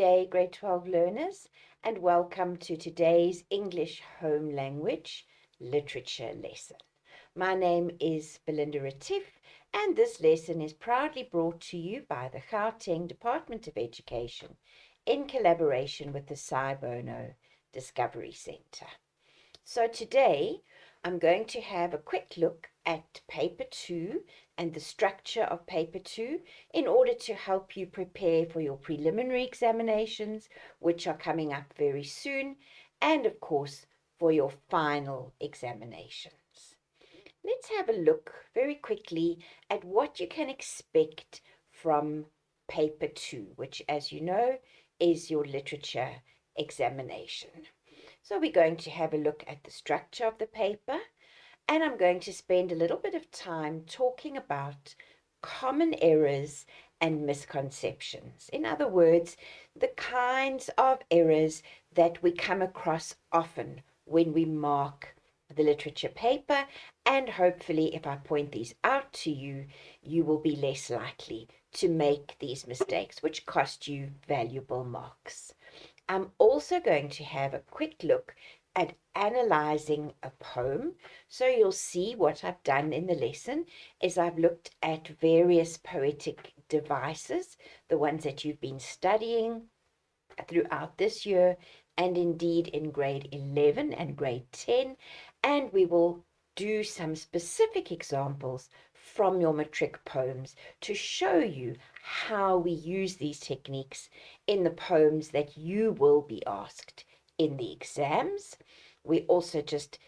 day, grade 12 learners, and welcome to today's English Home Language Literature lesson. My name is Belinda Retief, and this lesson is proudly brought to you by the Gauteng Department of Education in collaboration with the SciBono Discovery Centre. So today, I'm going to have a quick look at paper 2 and the structure of paper 2 in order to help you prepare for your preliminary examinations, which are coming up very soon, and of course for your final examinations. Let's have a look very quickly at what you can expect from paper 2, which, as you know, is your literature examination. So we're going to have a look at the structure of the paper, and I'm going to spend a little bit of time talking about common errors and misconceptions. In other words, the kinds of errors that we come across often when we mark the literature paper, and hopefully if I point these out to you, you will be less likely to make these mistakes, which cost you valuable marks. I'm also going to have a quick look at analyzing a poem. So you'll see what I've done in the lesson is I've looked at various poetic devices, the ones that you've been studying throughout this year and indeed in grade 11 and grade 10, and we will do some specific examples from your matric poems to show you how we use these techniques in the poems that you will be asked in the exams. We also just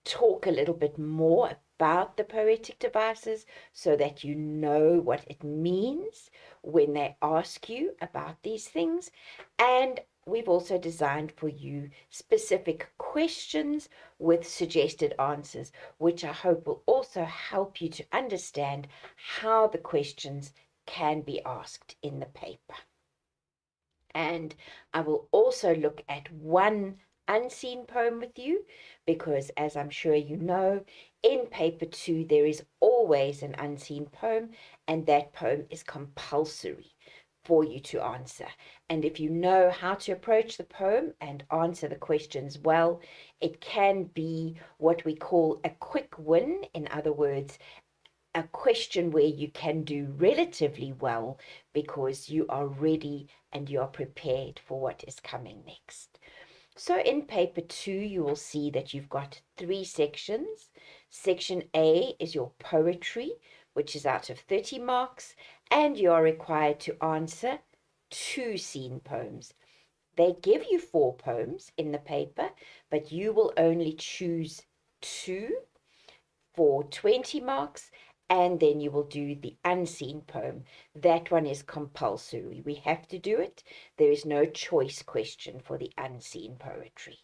talk a little bit more about the poetic devices so that you know what it means when they ask you about these things. And we've also designed for you specific questions with suggested answers, which I hope will also help you to understand how the questions can be asked in the paper. And I will also look at one unseen poem with you, because as I'm sure you know, in paper 2 there is always an unseen poem, and that poem is compulsory for you to answer. And if you know how to approach the poem and answer the questions well, it can be what we call a quick win. In other words, a question where you can do relatively well because you are ready and you are prepared for what is coming next. So in paper 2, you will see that you've got 3 sections. Section A is your poetry, which is out of 30 marks, and you are required to answer 2 scene poems. They give you 4 poems in the paper, but you will only choose 2 for 20 marks, and then you will do the unseen poem. That one is compulsory. We have to do it. There is no choice question for the unseen poetry.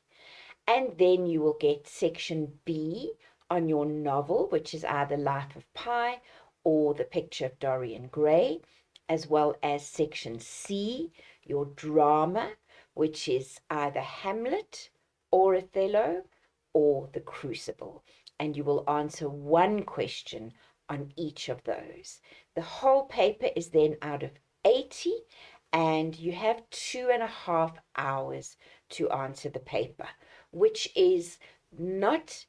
And then you will get section B on your novel, which is either Life of Pi or The Picture of Dorian Gray, as well as section C, your drama, which is either Hamlet or Othello or The Crucible. And you will answer 1 question on each of those. The whole paper is then out of 80, and you have 2.5 hours to answer the paper, which is not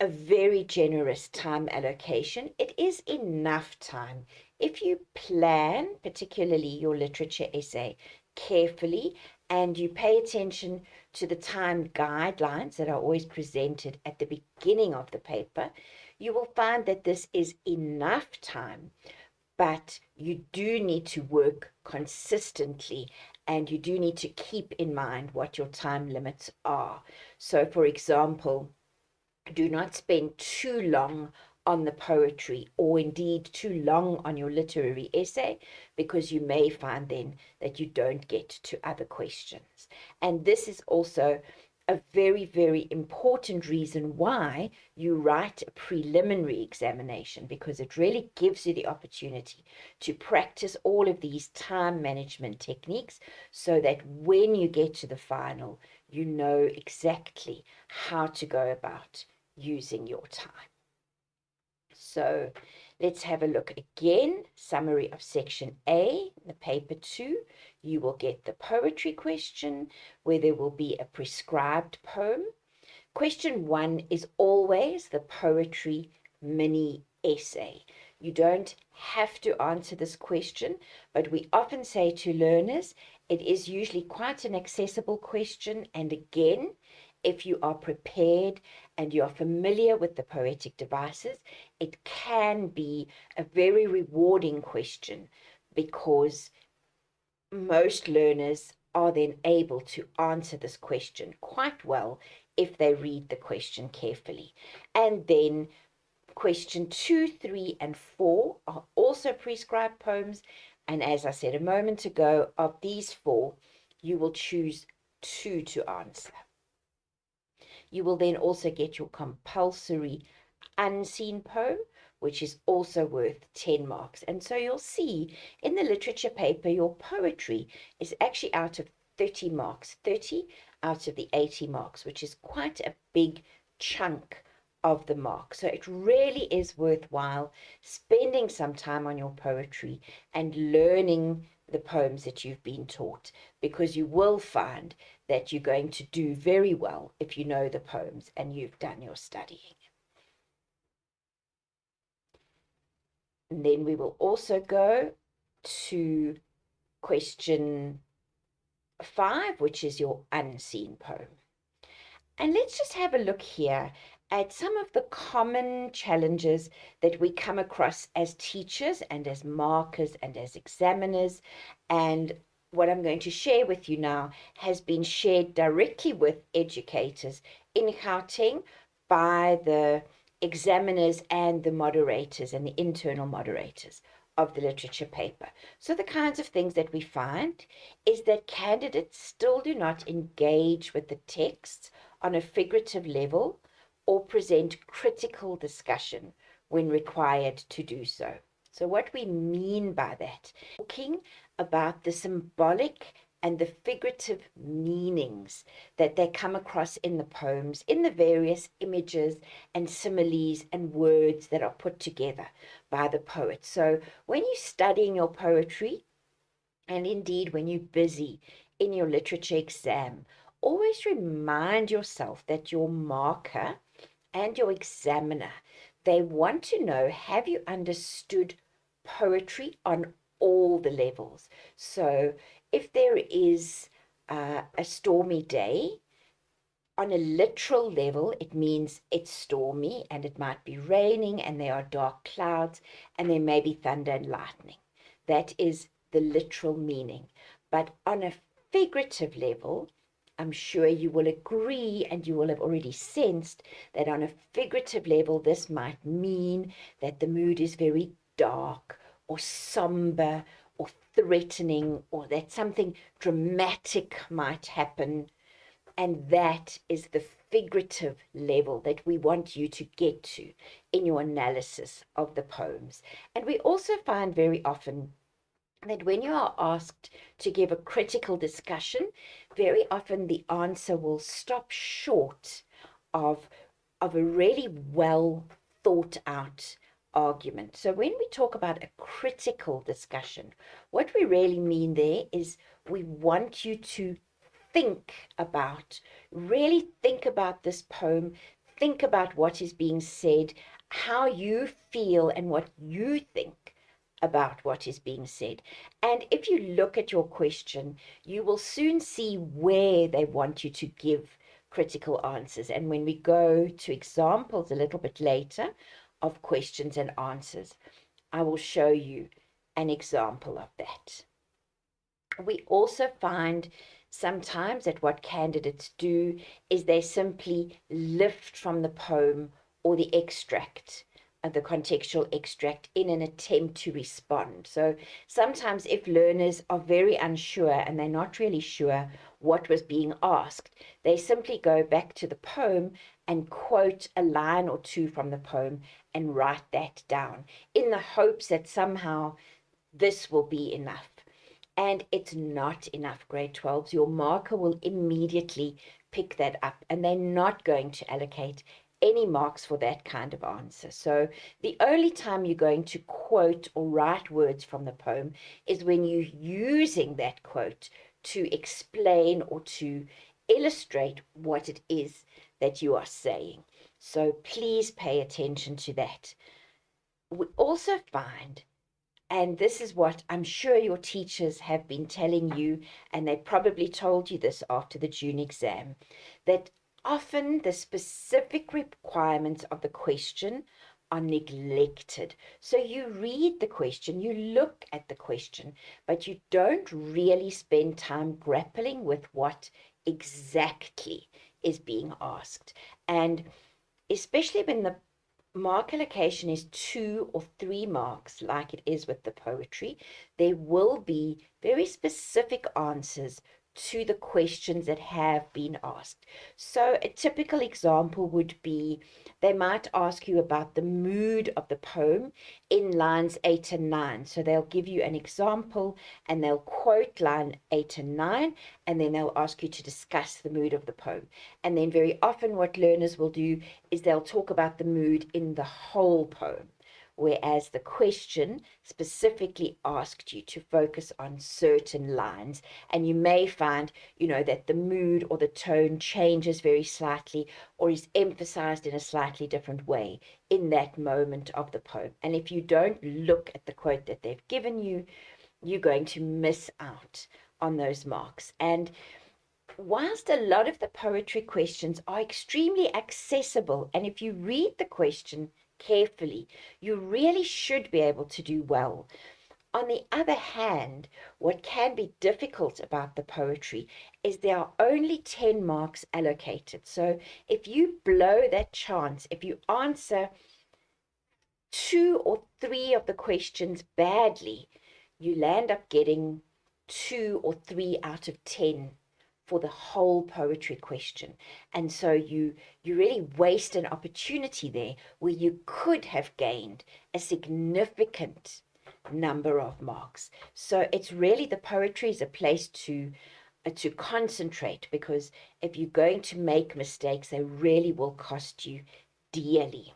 a very generous time allocation. It is enough time if you plan, particularly your literature essay, carefully, and you pay attention to the time guidelines that are always presented at the beginning of the paper. You will find that this is enough time, but you do need to work consistently, and you do need to keep in mind what your time limits are. So, for example, do not spend too long on the poetry, or indeed too long on your literary essay, because you may find then that you don't get to other questions. And this is also a very, very important reason why you write a preliminary examination, because it really gives you the opportunity to practice all of these time management techniques so that when you get to the final, you know exactly how to go about using your time. So let's have a look again. Summary of section A, the paper 2. You will get the poetry question where there will be a prescribed poem. Question 1 is always the poetry mini essay. You don't have to answer this question, but we often say to learners, it is usually quite an accessible question. And again, if you are prepared and you are familiar with the poetic devices, it can be a very rewarding question because most learners are then able to answer this question quite well if they read the question carefully. And then question 2, 3, and 4 are also prescribed poems. And as I said a moment ago, of these 4, you will choose 2 to answer. You will then also get your compulsory unseen poem, which is also worth 10 marks. And so you'll see in the literature paper, your poetry is actually out of 30 marks, 30 out of the 80 marks, which is quite a big chunk of the mark. So it really is worthwhile spending some time on your poetry and learning the poems that you've been taught, because you will find that you're going to do very well if you know the poems and you've done your studying. And then we will also go to question 5, which is your unseen poem. And let's just have a look here at some of the common challenges that we come across as teachers and as markers and as examiners. And what I'm going to share with you now has been shared directly with educators in Gauteng by the examiners and the moderators and the internal moderators of the literature paper. So the kinds of things that we find is that candidates still do not engage with the texts on a figurative level or present critical discussion when required to do so. So what we mean by that, talking about the symbolic and the figurative meanings that they come across in the poems, in the various images and similes and words that are put together by the poet. So when you're studying your poetry, and indeed when you're busy in your literature exam, always remind yourself that your marker and your examiner, they want to know, have you understood poetry on all the levels? So if there is a stormy day, on a literal level, it means it's stormy and it might be raining and there are dark clouds and there may be thunder and lightning. That is the literal meaning. But on a figurative level, I'm sure you will agree and you will have already sensed that on a figurative level, this might mean that the mood is very dark or somber or threatening, or that something dramatic might happen. And that is the figurative level that we want you to get to in your analysis of the poems. And we also find very often that when you are asked to give a critical discussion, very often the answer will stop short of a really well thought out argument. So when we talk about a critical discussion, what we really mean there is we want you to really think about this poem, think about what is being said, how you feel and what you think about what is being said. And if you look at your question, you will soon see where they want you to give critical answers. And when we go to examples a little bit later of questions and answers, I will show you an example of that. We also find sometimes that what candidates do is they simply lift from the poem or the extract, the contextual extract, in an attempt to respond. So sometimes if learners are very unsure and they're not really sure what was being asked, they simply go back to the poem and quote a line or two from the poem and write that down in the hopes that somehow this will be enough. And it's not enough, grade 12s. Your marker will immediately pick that up and they're not going to allocate any marks for that kind of answer. So the only time you're going to quote or write words from the poem is when you're using that quote to explain or to illustrate what it is that you are saying. So please pay attention to that. We also find, and this is what I'm sure your teachers have been telling you, and they probably told you this after the June exam, that often the specific requirements of the question are neglected. So you read the question, you look at the question, but you don't really spend time grappling with what exactly is being asked. And especially when the mark allocation is 2 or 3 marks, like it is with the poetry, there will be very specific answers to the questions that have been asked. So a typical example would be they might ask you about the mood of the poem in lines 8 and 9. So they'll give you an example and they'll quote line 8 and 9, and then they'll ask you to discuss the mood of the poem. And then very often what learners will do is they'll talk about the mood in the whole poem, whereas the question specifically asked you to focus on certain lines. And you may find, that the mood or the tone changes very slightly or is emphasized in a slightly different way in that moment of the poem. And if you don't look at the quote that they've given you, you're going to miss out on those marks. And whilst a lot of the poetry questions are extremely accessible, and if you read the question carefully, you really should be able to do well. On the other hand, what can be difficult about the poetry is there are only 10 marks allocated. So if you blow that chance, if you answer 2 or 3 of the questions badly, you land up getting 2 or 3 out of 10 for the whole poetry question. And so you really waste an opportunity there where you could have gained a significant number of marks. So it's really, the poetry is a place to concentrate, because if you're going to make mistakes, they really will cost you dearly.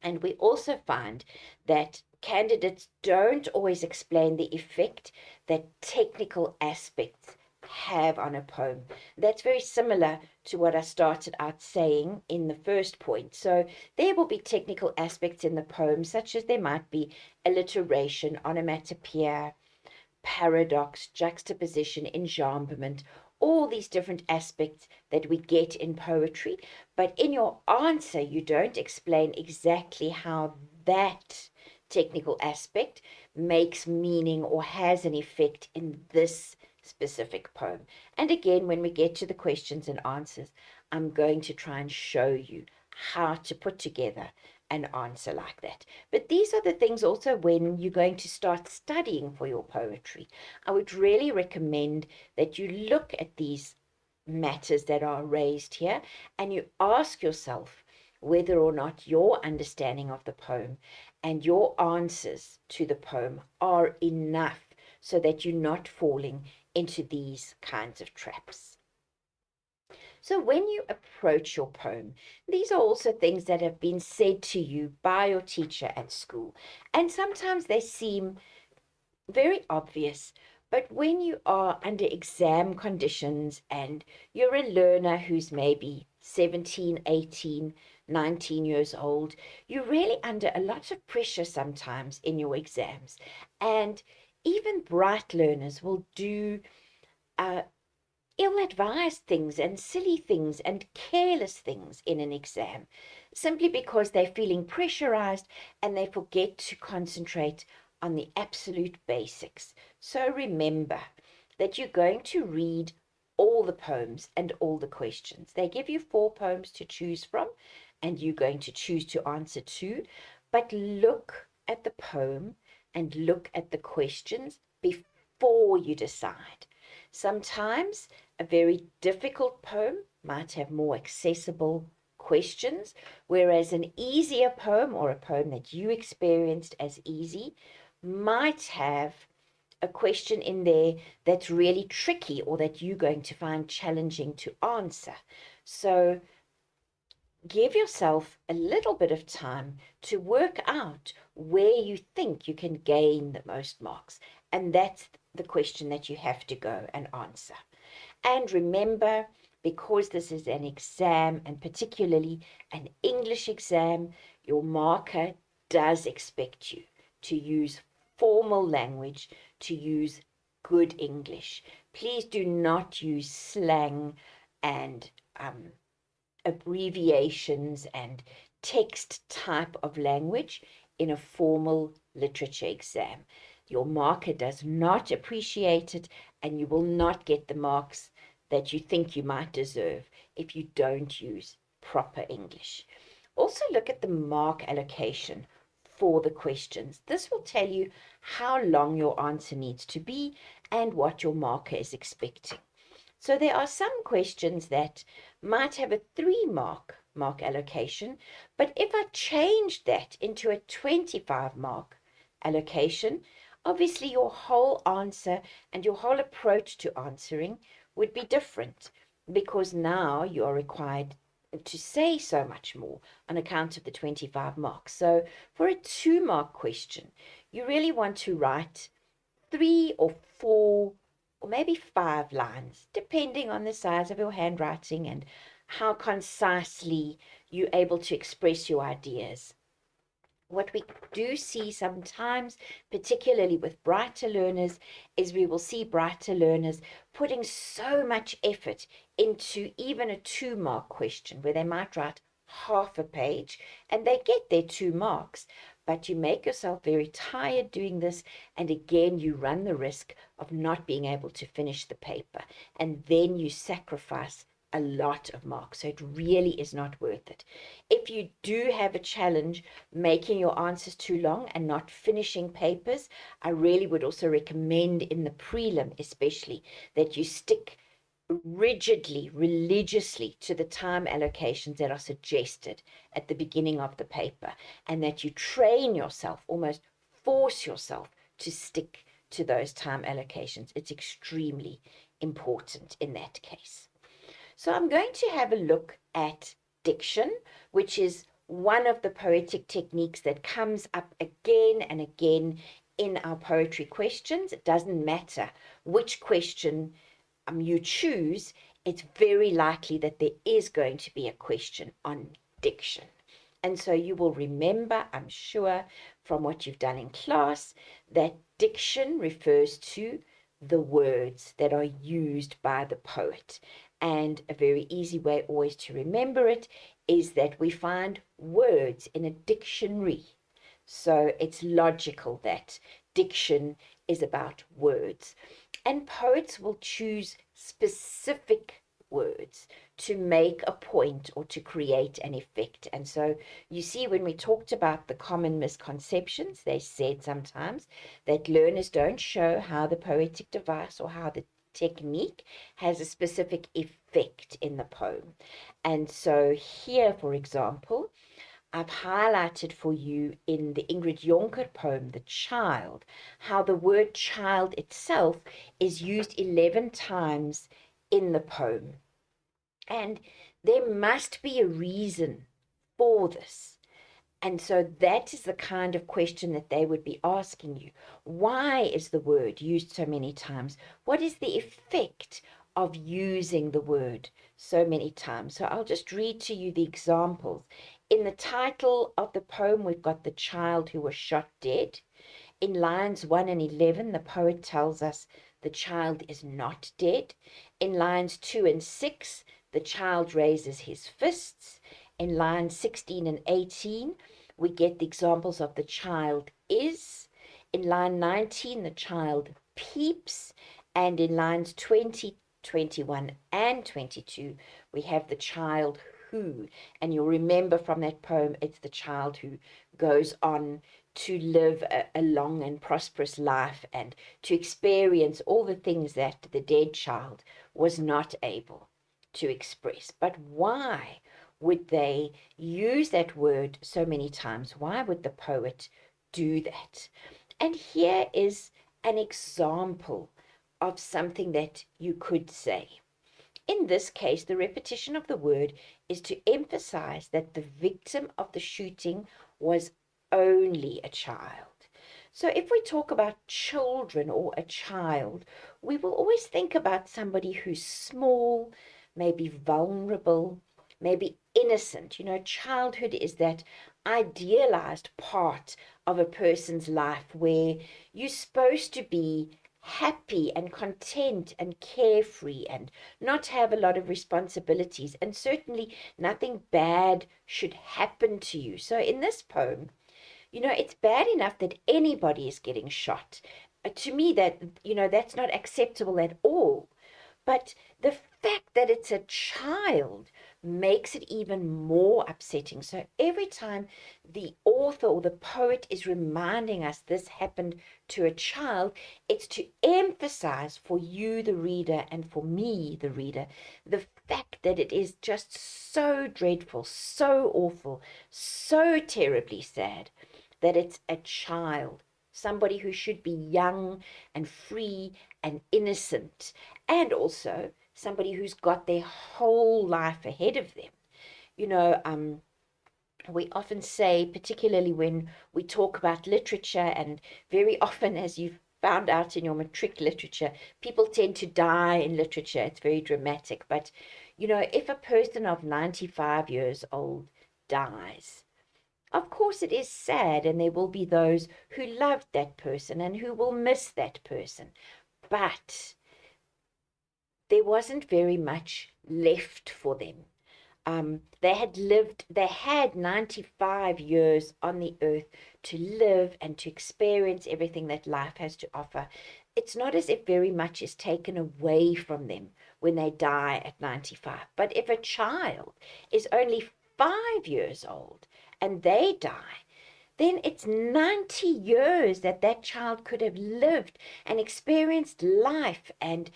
And we also find that candidates don't always explain the effect that technical aspects have on a poem. That's very similar to what I started out saying in the first point. So there will be technical aspects in the poem, such as there might be alliteration, onomatopoeia, paradox, juxtaposition, enjambment, all these different aspects that we get in poetry. But in your answer, you don't explain exactly how that technical aspect makes meaning or has an effect in this specific poem. And again, when we get to the questions and answers, I'm going to try and show you how to put together an answer like that. But these are the things also when you're going to start studying for your poetry. I would really recommend that you look at these matters that are raised here and you ask yourself whether or not your understanding of the poem and your answers to the poem are enough so that you're not falling into these kinds of traps. So when you approach your poem, these are also things that have been said to you by your teacher at school. And sometimes they seem very obvious, but when you are under exam conditions and you're a learner who's maybe 17, 18, 19 years old, you're really under a lot of pressure sometimes in your exams. And even bright learners will do ill-advised things and silly things and careless things in an exam, simply because they're feeling pressurized and they forget to concentrate on the absolute basics. So remember that you're going to read all the poems and all the questions. They give you 4 poems to choose from, and you're going to choose to answer 2, but look at the poem and look at the questions before you decide. Sometimes a very difficult poem might have more accessible questions, whereas an easier poem, or a poem that you experienced as easy, might have a question in there that's really tricky or that you're going to find challenging to answer. So give yourself a little bit of time to work out where you think you can gain the most marks. And that's the question that you have to go and answer. And remember, because this is an exam, and particularly an English exam, your marker does expect you to use formal language, to use good English. Please do not use slang and abbreviations and text type of language in a formal literature exam. Your marker does not appreciate it, and you will not get the marks that you think you might deserve if you don't use proper English. Also, look at the mark allocation for the questions. This will tell you how long your answer needs to be and what your marker is expecting. So there are some questions that might have a 3-mark allocation, but if I changed that into a 25-mark allocation, obviously your whole answer and your whole approach to answering would be different, because now you are required to say so much more on account of the 25 marks. So for a 2-mark question, you really want to write 3 or 4 or maybe 5 lines, depending on the size of your handwriting and how concisely you're able to express your ideas. What we do see sometimes, particularly with brighter learners, is we will see brighter learners putting so much effort into even a 2-mark question where they might write half a page and they get their 2 marks. But you make yourself very tired doing this, and again you run the risk of not being able to finish the paper, and then you sacrifice a lot of marks. So it really is not worth it. If you do have a challenge making your answers too long and not finishing papers, I really would also recommend in the prelim especially that you stick rigidly, religiously to the time allocations that are suggested at the beginning of the paper, and that you train yourself, almost force yourself to stick to those time allocations. It's extremely important in that case. So I'm going to have a look at diction, which is one of the poetic techniques that comes up again and again in our poetry questions. It doesn't matter which question you choose, it's very likely that there is going to be a question on diction. And so you will remember, I'm sure, from what you've done in class, that diction refers to the words that are used by the poet. And a very easy way always to remember it is that we find words in a dictionary. So it's logical that diction is about words. And poets will choose specific words to make a point or to create an effect. And so you see, when we talked about the common misconceptions, they said sometimes that learners don't show how the poetic device or how the technique has a specific effect in the poem. And so here, for example, I've highlighted for you in the Ingrid Jonker poem, The Child, how the word child itself is used 11 times in the poem. And there must be a reason for this. And so that is the kind of question that they would be asking you. Why is the word used so many times? What is the effect of using the word so many times? So I'll just read to you the examples. In the title of the poem, we've got the child who was shot dead. In lines 1 and 11, the poet tells us the child is not dead. In lines 2 and 6, the child raises his fists. In lines 16 and 18, we get the examples of the child is. In line 19, the child peeps. And in lines 20, 21, and 22, we have the child who. And you'll remember from that poem, it's the child who goes on to live a long and prosperous life and to experience all the things that the dead child was not able to express. But why would they use that word so many times? Why would the poet do that? And here is an example of something that you could say. In this case, the repetition of the word is to emphasize that the victim of the shooting was only a child. So if we talk about children or a child, we will always think about somebody who's small, maybe vulnerable, maybe innocent. Childhood is that idealized part of a person's life where you're supposed to be happy and content and carefree and not have a lot of responsibilities, and certainly nothing bad should happen to you. So in this poem, it's bad enough that anybody is getting shot. To me, that's not acceptable at all. But the fact that it's a child makes it even more upsetting. So every time the author or the poet is reminding us this happened to a child, it's to emphasize for you, the reader, and for me, the reader, the fact that it is just so dreadful, so awful, so terribly sad that it's a child, somebody who should be young and free and innocent, and also somebody who's got their whole life ahead of them. We often say, particularly when we talk about literature, and very often, as you've found out in your matric literature, people tend to die in literature. It's very dramatic. But, if a person of 95 years old dies, of course, it is sad, and there will be those who loved that person and who will miss that person. But there wasn't very much left for them. They had 95 years on the earth to live and to experience everything that life has to offer. It's not as if very much is taken away from them when they die at 95. But if a child is only 5 years old and they die, then it's 90 years that child could have lived and experienced life and,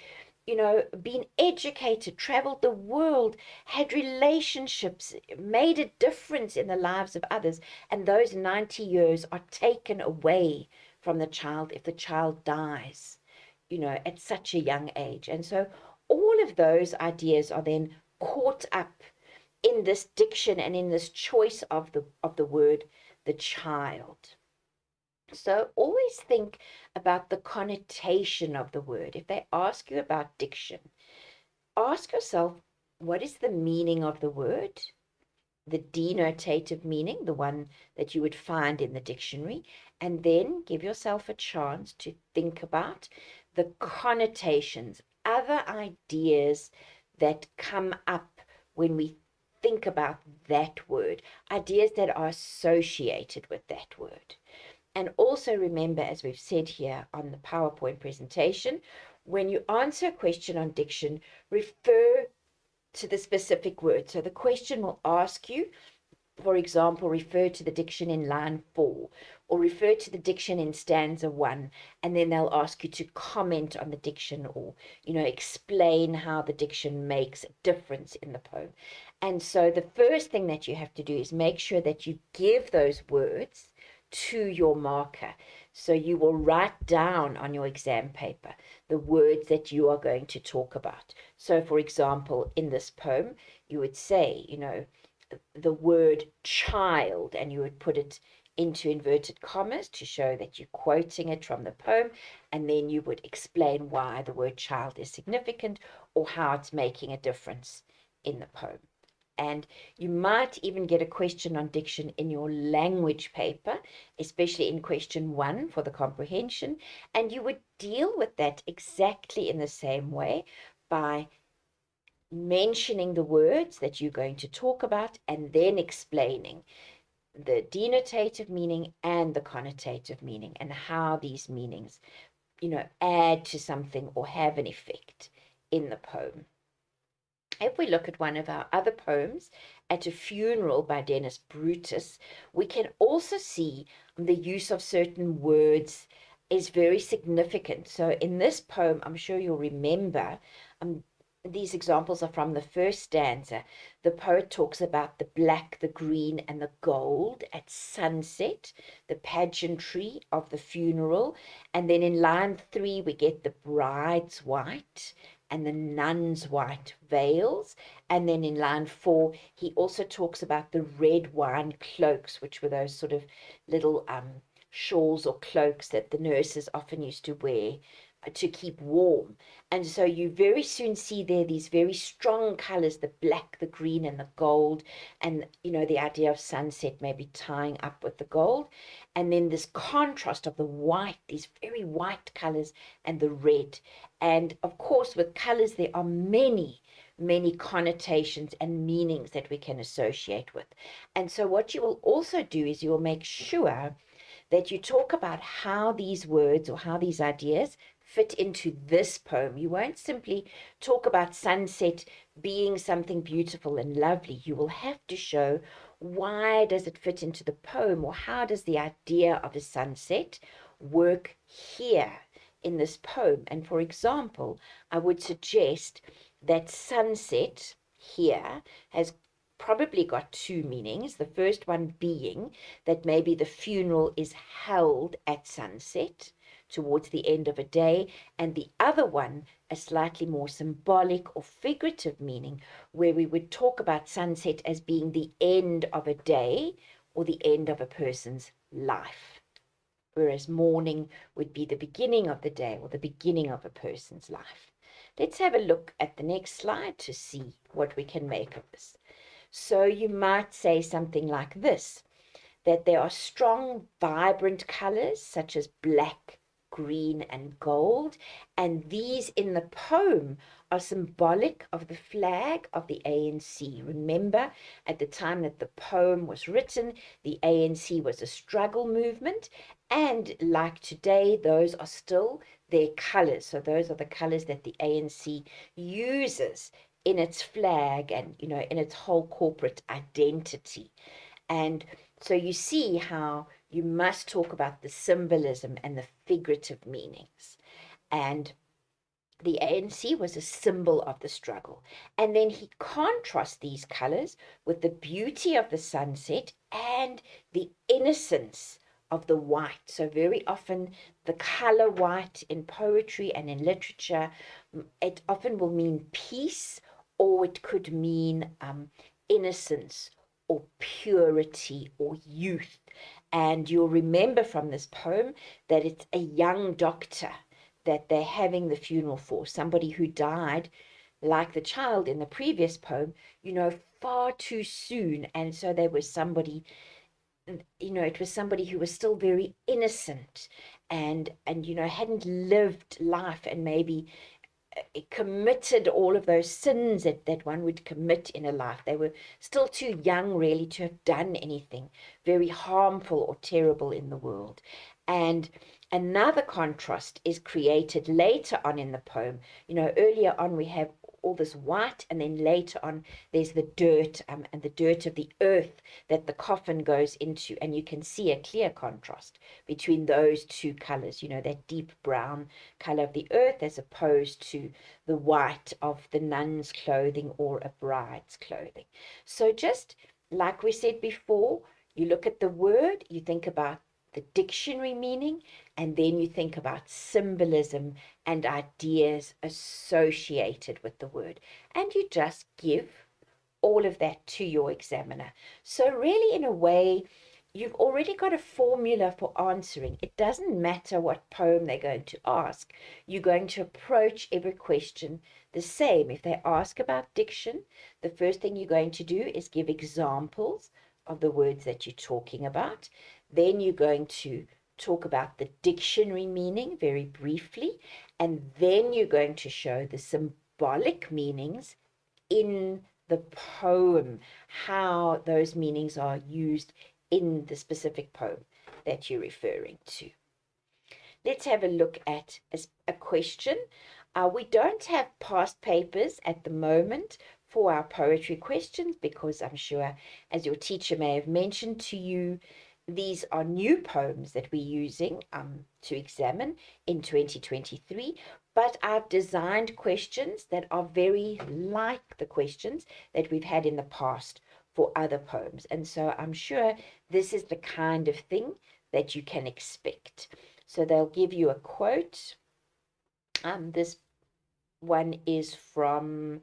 been educated, traveled the world, had relationships, made a difference in the lives of others. And those 90 years are taken away from the child if the child dies, at such a young age. And so all of those ideas are then caught up in this diction and in this choice of the word, the child. So always think about the connotation of the word. If they ask you about diction, ask yourself, what is the meaning of the word? The denotative meaning, the one that you would find in the dictionary, and then give yourself a chance to think about the connotations, other ideas that come up when we think about that word, ideas that are associated with that word. And also remember, as we've said here on the PowerPoint presentation, when you answer a question on diction, refer to the specific word. So the question will ask you, for example, refer to the diction in line 4, or refer to the diction in stanza 1, and then they'll ask you to comment on the diction, or, explain how the diction makes a difference in the poem. And so the first thing that you have to do is make sure that you give those words to your marker. So you will write down on your exam paper the words that you are going to talk about. So for example, in this poem, you would say, the word child, and you would put it into inverted commas to show that you're quoting it from the poem, and then you would explain why the word child is significant or how it's making a difference in the poem. And you might even get a question on diction in your language paper, especially in question 1 for the comprehension. And you would deal with that exactly in the same way by mentioning the words that you're going to talk about and then explaining the denotative meaning and the connotative meaning and how these meanings, add to something or have an effect in the poem. If we look at one of our other poems, At a Funeral by Denis Brutus, we can also see the use of certain words is very significant. So in this poem, I'm sure you'll remember, these examples are from the first stanza. The poet talks about the black, the green, and the gold at sunset, the pageantry of the funeral. And then in line 3, we get the bride's white and the nuns' white veils. And then in line 4, he also talks about the red wine cloaks, which were those sort of little shawls or cloaks that the nurses often used to wear to keep warm. And so you very soon see there these very strong colors, the black, the green, and the gold, and the idea of sunset maybe tying up with the gold. And then this contrast of the white, these very white colors, and the red. And of course, with colors, there are many connotations and meanings that we can associate with. And so what you will also do is you will make sure that you talk about how these words or how these ideas fit into this poem. You won't simply talk about sunset being something beautiful and lovely. You will have to show why does it fit into the poem, or how does the idea of a sunset work here in this poem. And for example, I would suggest that sunset here has probably got two meanings. The first one being that maybe the funeral is held at sunset towards the end of a day, and the other one a slightly more symbolic or figurative meaning, where we would talk about sunset as being the end of a day or the end of a person's life, whereas morning would be the beginning of the day or the beginning of a person's life. Let's have a look at the next slide to see what we can make of this. So you might say something like this, that there are strong, vibrant colors such as black, green, and gold, and these in the poem are symbolic of the flag of the ANC. Remember, at the time that the poem was written, the ANC was a struggle movement, and like today, those are still their colors. So those are the colors that the ANC uses in its flag and, in its whole corporate identity. And so you see how you must talk about the symbolism and the figurative meanings. And the ANC was a symbol of the struggle. And then he contrasts these colors with the beauty of the sunset and the innocence of the white. So very often the color white in poetry and in literature, it often will mean peace, or it could mean innocence or purity or youth. And you'll remember from this poem that it's a young doctor that they're having the funeral for, somebody who died, like the child in the previous poem, far too soon. And so there was somebody, it was somebody who was still very innocent and hadn't lived life, and maybe committed all of those sins that one would commit in a life. They were still too young really to have done anything very harmful or terrible in the world. And another contrast is created later on in the poem. Earlier on we have all this white, and then later on there's the dirt, and the dirt of the earth that the coffin goes into, and you can see a clear contrast between those two colors, that deep brown color of the earth as opposed to the white of the nun's clothing or a bride's clothing. So just like we said before, you look at the word, you think about the dictionary meaning, and then you think about symbolism and ideas associated with the word, and you just give all of that to your examiner. So really, in a way, you've already got a formula for answering. It doesn't matter what poem they're going to ask. You're going to approach every question the same. If they ask about diction, the first thing you're going to do is give examples of the words that you're talking about. Then you're going to talk about the dictionary meaning very briefly, and then you're going to show the symbolic meanings in the poem, how those meanings are used in the specific poem that you're referring to. Let's have a look at a question. We don't have past papers at the moment for our poetry questions because I'm sure, as your teacher may have mentioned to you, these are new poems that we're using to examine in 2023, but I've designed questions that are very like the questions that we've had in the past for other poems. And so I'm sure this is the kind of thing that you can expect. So they'll give you a quote. This one is from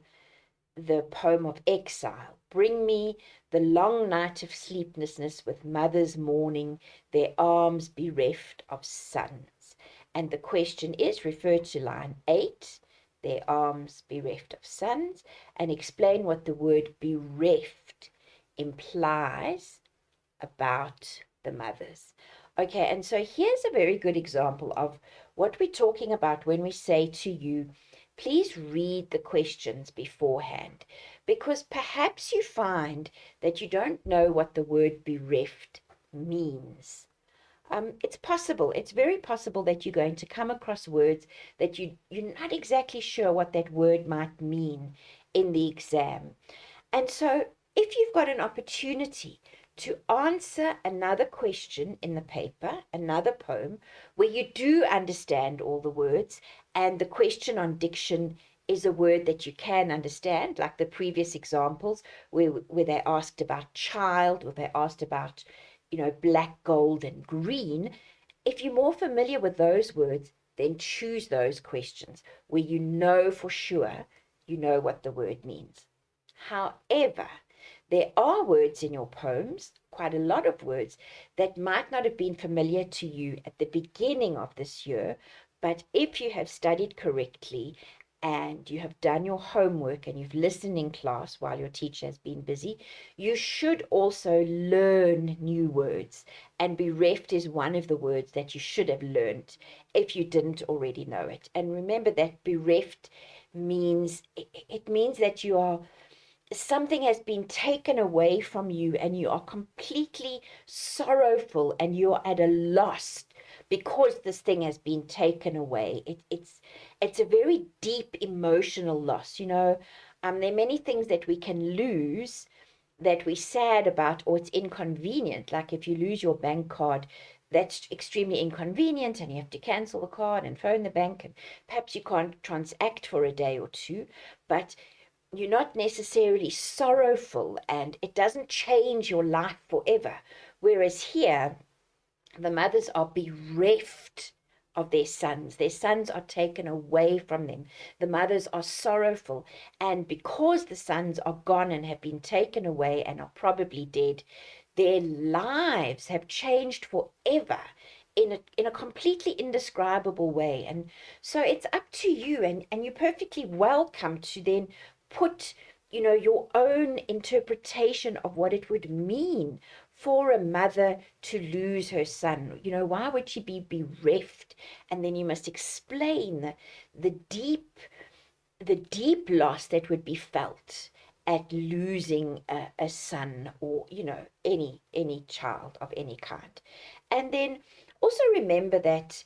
the poem of Exile. Bring me the long night of sleeplessness with mothers mourning, their arms bereft of sons. And the question is, refer to line 8, their arms bereft of sons, and explain what the word bereft implies about the mothers. Okay, and so here's a very good example of what we're talking about when we say to you, please read the questions beforehand, because perhaps you find that you don't know what the word bereft means. It's possible, it's very possible that you're going to come across words that you're not exactly sure what that word might mean in the exam. And so if you've got an opportunity to answer another question in the paper, another poem, where you do understand all the words, and the question on diction is a word that you can understand, like the previous examples where they asked about child, or they asked about, black, gold, and green. If you're more familiar with those words, then choose those questions where you know for sure you know what the word means. However, there are words in your poems, quite a lot of words, that might not have been familiar to you at the beginning of this year, but if you have studied correctly and you have done your homework and you've listened in class while your teacher has been busy, you should also learn new words. And bereft is one of the words that you should have learned if you didn't already know it. And remember that bereft means, it means that you are, something has been taken away from you and you are completely sorrowful and you're at a loss because this thing has been taken away. It's a very deep emotional loss. There are many things that we can lose that we're sad about, or it's inconvenient. Like if you lose your bank card, that's extremely inconvenient and you have to cancel the card and phone the bank, and perhaps you can't transact for a day or two, but you're not necessarily sorrowful and it doesn't change your life forever. Whereas here, the mothers are bereft of their sons. Their sons are taken away from them. The mothers are sorrowful. And because the sons are gone and have been taken away and are probably dead, their lives have changed forever in a completely indescribable way. And so it's up to you, and you're perfectly welcome to then put your own interpretation of what it would mean for a mother to lose her son. Why would she be bereft? And then you must explain the deep loss that would be felt at losing a son, or any child of any kind. And then also remember that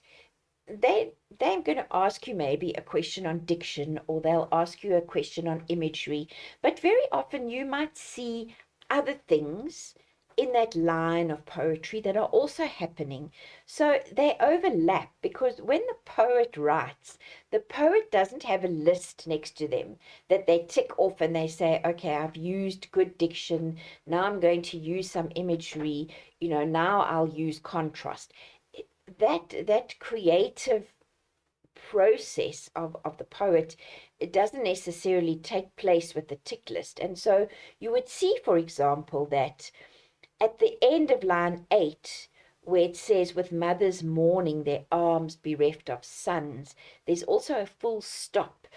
they're going to ask you maybe a question on diction, or they'll ask you a question on imagery, but very often you might see other things in that line of poetry that are also happening. So they overlap, because when the poet writes, the poet doesn't have a list next to them that they tick off and they say, okay, I've used good diction, now I'm going to use some imagery, now I'll use contrast. That creative process of the poet, it doesn't necessarily take place with the tick list. And so you would see, for example, that at the end of line 8, where it says, with mothers mourning, their arms bereft of sons, there's also a full stop.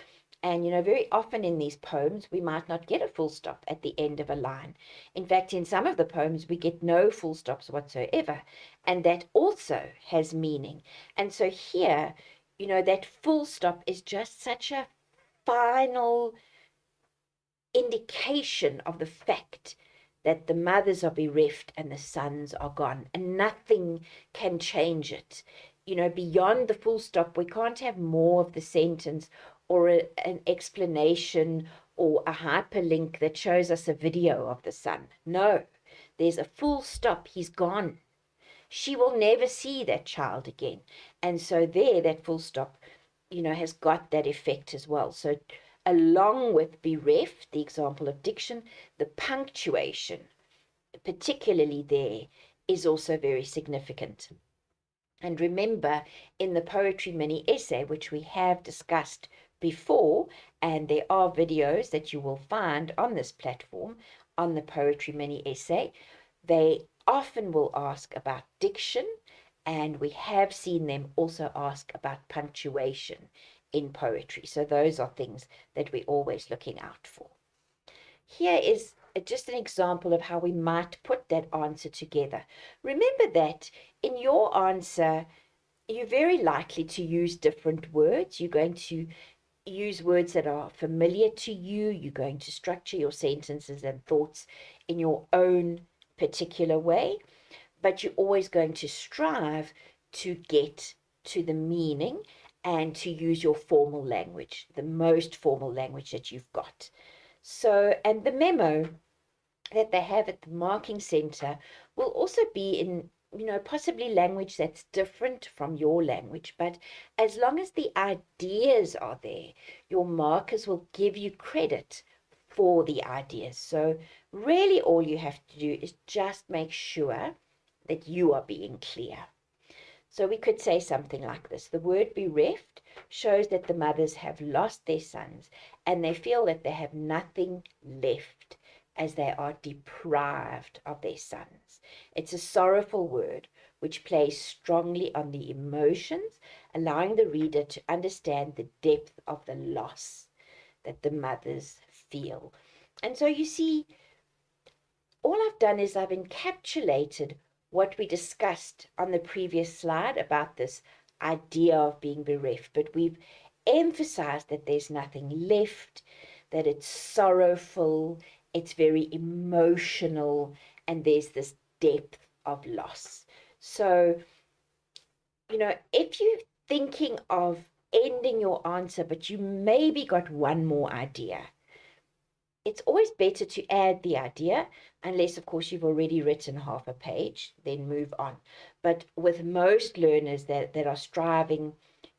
And, very often in these poems, we might not get a full stop at the end of a line. In fact, in some of the poems, we get no full stops whatsoever. And that also has meaning. And so here, that full stop is just such a final indication of the fact that the mothers are bereft and the sons are gone, and nothing can change it. Beyond the full stop, we can't have more of the sentence, or an explanation, or a hyperlink that shows us a video of the son. No, there's a full stop. He's gone. She will never see that child again. And so there, that full stop, has got that effect as well. So along with bereft, the example of diction, the punctuation, particularly there, is also very significant. And remember, in the Poetry Mini Essay, which we have discussed before, and there are videos that you will find on this platform on the Poetry Mini Essay. They often will ask about diction, and we have seen them also ask about punctuation in poetry. So those are things that we're always looking out for. Here is just an example of how we might put that answer together. Remember that in your answer, you're very likely to use different words. You're going to use words that are familiar to you. You're going to structure your sentences and thoughts in your own particular way, but you're always going to strive to get to the meaning and to use your formal language, the most formal language that you've got. So, and the memo that they have at the marking center will also be in, possibly language that's different from your language, but as long as the ideas are there, your markers will give you credit for the ideas. So really all you have to do is just make sure that you are being clear. So we could say something like this: the word bereft shows that the mothers have lost their sons and they feel that they have nothing left as they are deprived of their sons. It's a sorrowful word which plays strongly on the emotions, allowing the reader to understand the depth of the loss that the mothers feel. And so you see, all I've done is I've encapsulated what we discussed on the previous slide about this idea of being bereft, but we've emphasized that there's nothing left, that it's sorrowful, it's very emotional, and there's this depth of loss. So, if you're thinking of ending your answer, but you maybe got one more idea, it's always better to add the idea, unless, of course, you've already written half a page, then move on. But with most learners that are striving,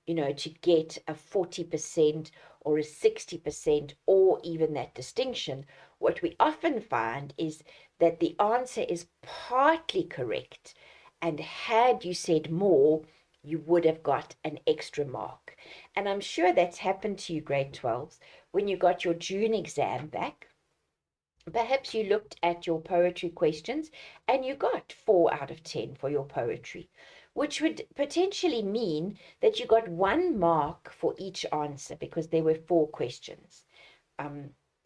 to get a 40% or a 60% or even that distinction, what we often find is that the answer is partly correct. And had you said more, you would have got an extra mark. And I'm sure that's happened to you, grade 12s, when you got your June exam back. Perhaps you looked at your poetry questions and you got 4 out of 10 for your poetry, which would potentially mean that you got 1 mark for each answer because there were 4 questions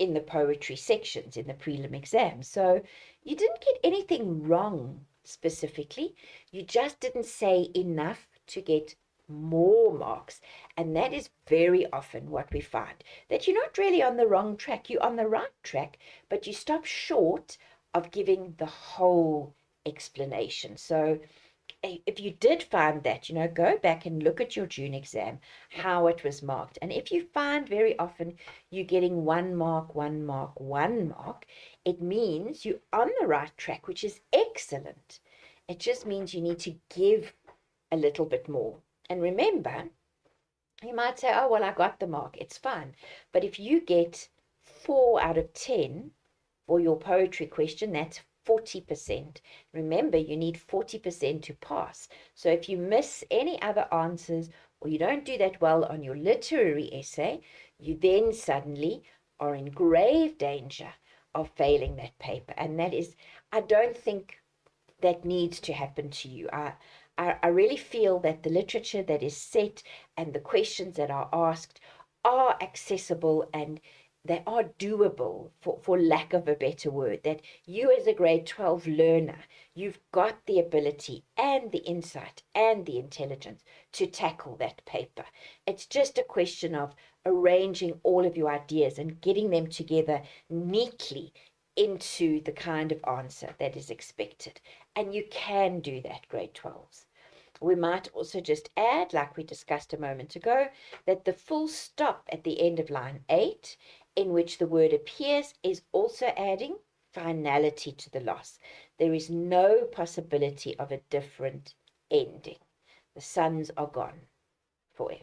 in the poetry sections in the prelim exam. So you didn't get anything wrong specifically. You just didn't say enough to get more marks. And that is very often what we find, that you're not really on the wrong track. You're on the right track, but you stop short of giving the whole explanation. So if you did find that, go back and look at your June exam, how it was marked. And if you find very often you're getting 1 mark, 1 mark, 1 mark, it means you're on the right track, which is excellent. It just means you need to give a little bit more. And remember, you might say, oh, well, I got the mark. It's fine. But if you get 4 out of 10 for your poetry question, that's 40%. Remember, you need 40% to pass. So if you miss any other answers or you don't do that well on your literary essay, you then suddenly are in grave danger of failing that paper. And that is, I don't think that needs to happen to you. I really feel that the literature that is set and the questions that are asked are accessible and they are doable, for lack of a better word, that you as a grade 12 learner, you've got the ability and the insight and the intelligence to tackle that paper. It's just a question of arranging all of your ideas and getting them together neatly into the kind of answer that is expected. And you can do that, grade 12s. We might also just add, like we discussed a moment ago, that the full stop at the end of line 8, in which the word appears, is also adding finality to the loss. There is no possibility of a different ending. The sons are gone forever.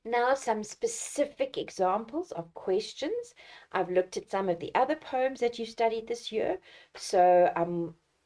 Now, some specific examples of questions. I've looked at some of the other poems that you studied this year. So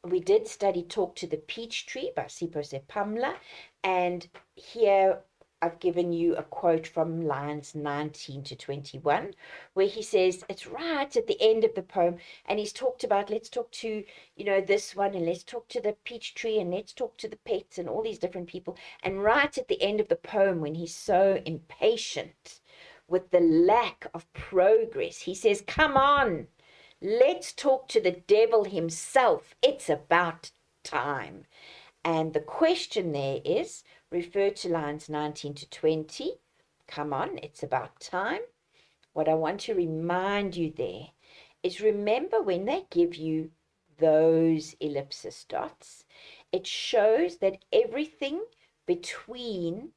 we did study Talk to the Peach Tree by Sipho Sepamla, and here I've given you a quote from lines 19 to 21, where he says, it's right at the end of the poem, and he's talked about, let's talk to, this one, and let's talk to the peach tree, and let's talk to the pets, and all these different people. And right at the end of the poem, when he's so impatient with the lack of progress, he says, come on, let's talk to the devil himself. It's about time. And the question there is, refer to lines 19 to 20. Come on, it's about time. What I want to remind you there is, remember when they give you those ellipsis dots, it shows that everything between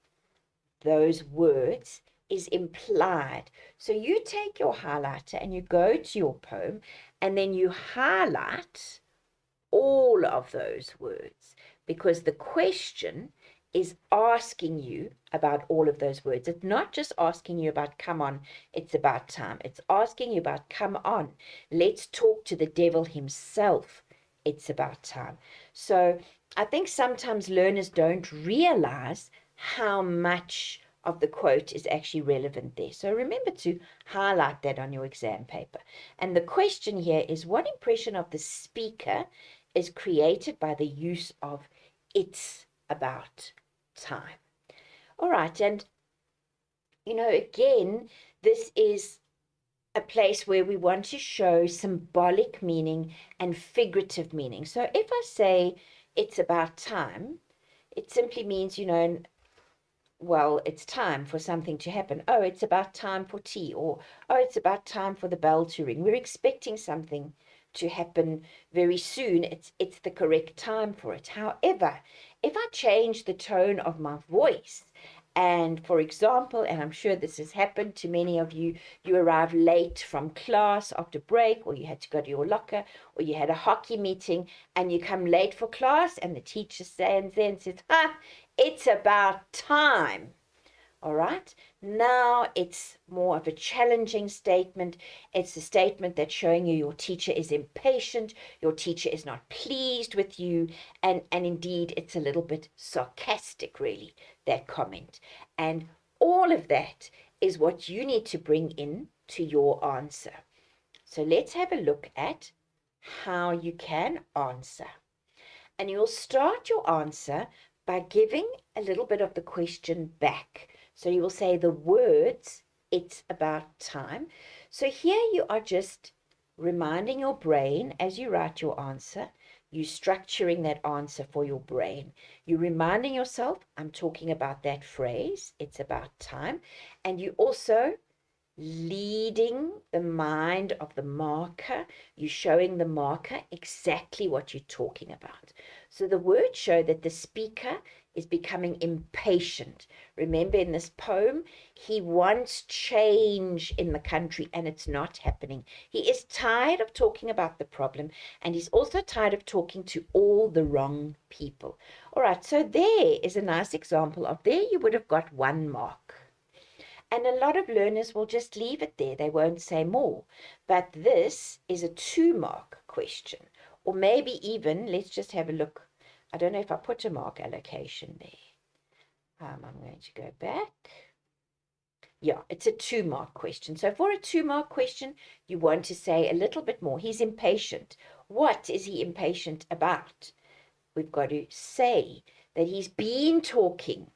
those words is implied. So you take your highlighter and you go to your poem, and then you highlight all of those words, because the question is asking you about all of those words. It's not just asking you about come on, it's about time. It's asking you about come on, let's talk to the devil himself. It's about time. So I think sometimes learners don't realize how much of the quote is actually relevant there. So remember to highlight that on your exam paper. And the question here is, what impression of the speaker is created by the use of it's about time? All right, and again, this is a place where we want to show symbolic meaning and figurative meaning. So if I say it's about time, it simply means, well, it's time for something to happen. Oh, it's about time for tea, or oh, it's about time for the bell to ring. We're expecting something to happen very soon. It's the correct time for it. However, if I change the tone of my voice, and for example, and I'm sure this has happened to many of you, you arrive late from class after break, or you had to go to your locker, or you had a hockey meeting, and you come late for class, and the teacher stands there and says, it's about time. All right, now it's more of a challenging statement. It's a statement that's showing you your teacher is impatient, your teacher is not pleased with you, and indeed it's a little bit sarcastic, really, that comment. And all of that is what you need to bring in to your answer. So let's have a look at how you can answer. And you'll start your answer by giving a little bit of the question back. So you will say the words, it's about time. So here you are just reminding your brain as you write your answer, you structuring that answer for your brain. You're reminding yourself, I'm talking about that phrase, it's about time. And you also leading the mind of the marker. You're showing the marker exactly what you're talking about. So the words show that the speaker is becoming impatient. Remember, in this poem, he wants change in the country and it's not happening. He is tired of talking about the problem, and he's also tired of talking to all the wrong people. All right, so there is a nice example of, there you would have got 1 mark. And a lot of learners will just leave it there. They won't say more. But this is a 2-mark question. Or maybe even, let's just have a look. I don't know if I put a mark allocation there. I'm going to go back. Yeah, it's a 2-mark question. So for a 2-mark question, you want to say a little bit more. He's impatient. What is he impatient about? We've got to say that he's been talking